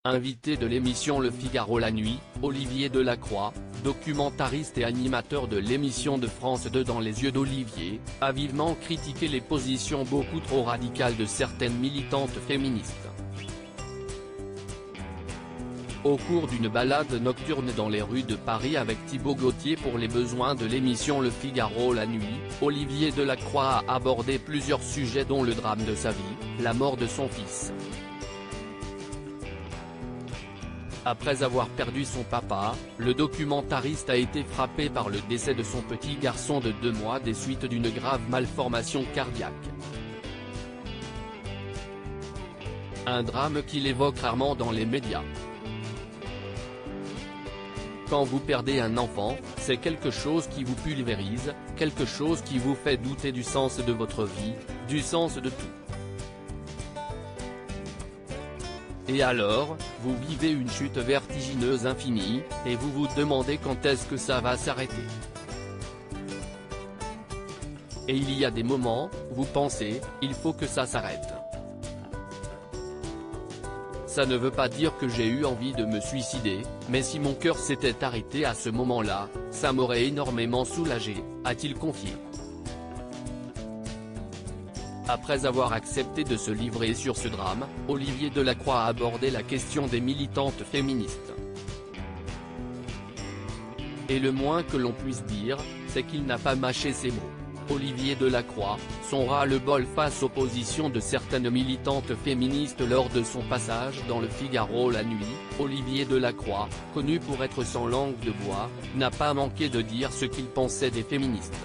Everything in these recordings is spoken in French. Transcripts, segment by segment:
Invité de l'émission Le Figaro la nuit, Olivier Delacroix, documentariste et animateur de l'émission de France 2 Dans les yeux d'Olivier, a vivement critiqué les positions beaucoup trop radicales de certaines militantes féministes. Au cours d'une balade nocturne dans les rues de Paris avec Thibaut Gauthier pour les besoins de l'émission Le Figaro la nuit, Olivier Delacroix a abordé plusieurs sujets dont le drame de sa vie, la mort de son fils. Après avoir perdu son papa, le documentariste a été frappé par le décès de son petit garçon de 2 mois des suites d'une grave malformation cardiaque. Un drame qu'il évoque rarement dans les médias. Quand vous perdez un enfant, c'est quelque chose qui vous pulvérise, quelque chose qui vous fait douter du sens de votre vie, du sens de tout. Et alors, vous vivez une chute vertigineuse infinie, et vous vous demandez quand est-ce que ça va s'arrêter. Et il y a des moments, vous pensez, il faut que ça s'arrête. Ça ne veut pas dire que j'ai eu envie de me suicider, mais si mon cœur s'était arrêté à ce moment-là, ça m'aurait énormément soulagé, a-t-il confié. Après avoir accepté de se livrer sur ce drame, Olivier Delacroix a abordé la question des militantes féministes. Et le moins que l'on puisse dire, c'est qu'il n'a pas mâché ses mots. Olivier Delacroix, son ras-le-bol face aux positions de certaines militantes féministes lors de son passage dans Le Figaro la nuit, Olivier Delacroix, connu pour être sans langue de bois, n'a pas manqué de dire ce qu'il pensait des féministes.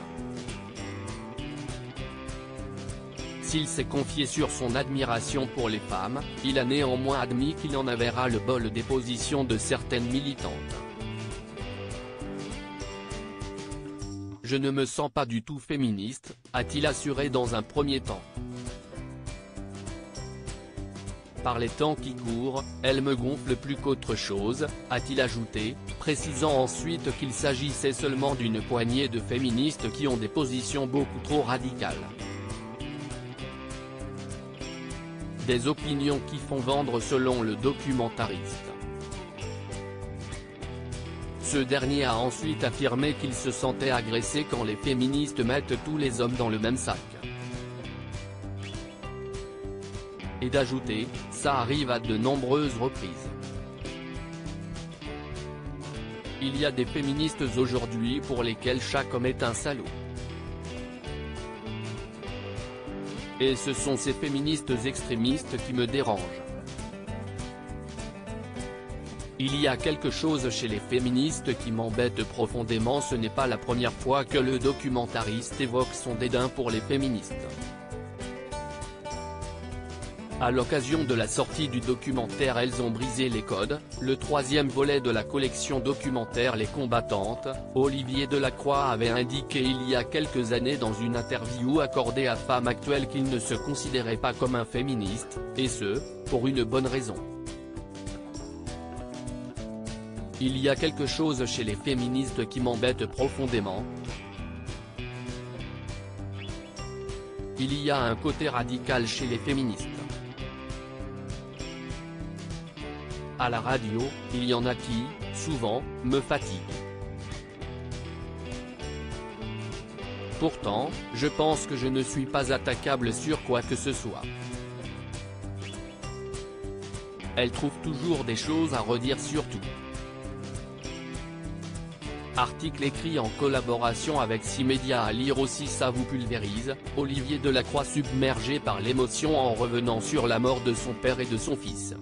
S'il s'est confié sur son admiration pour les femmes, il a néanmoins admis qu'il en avait ras-le-bol des positions de certaines militantes. Je ne me sens pas du tout féministe, a-t-il assuré dans un premier temps. Par les temps qui courent, elle me gonfle plus qu'autre chose, a-t-il ajouté, précisant ensuite qu'il s'agissait seulement d'une poignée de féministes qui ont des positions beaucoup trop radicales. Des opinions qui font vendre selon le documentariste. Ce dernier a ensuite affirmé qu'il se sentait agressé quand les féministes mettent tous les hommes dans le même sac. Et d'ajouter, ça arrive à de nombreuses reprises. Il y a des féministes aujourd'hui pour lesquelles chaque homme est un salaud. Et ce sont ces féministes extrémistes qui me dérangent. Il y a quelque chose chez les féministes qui m'embête profondément. Ce n'est pas la première fois que le documentariste évoque son dédain pour les féministes. À l'occasion de la sortie du documentaire Elles ont brisé les codes, le 3e volet de la collection documentaire Les combattantes, Olivier Delacroix avait indiqué il y a quelques années dans une interview accordée à Femme Actuelle qu'il ne se considérait pas comme un féministe, et ce, pour une bonne raison. Il y a quelque chose chez les féministes qui m'embête profondément. Il y a un côté radical chez les féministes. À la radio, il y en a qui, souvent, me fatiguent. Pourtant, je pense que je ne suis pas attaquable sur quoi que ce soit. Elles trouvent toujours des choses à redire sur tout. Article écrit en collaboration avec 6 médias à lire aussi. Ça vous pulvérise, Olivier Delacroix submergé par l'émotion en revenant sur la mort de son père et de son fils.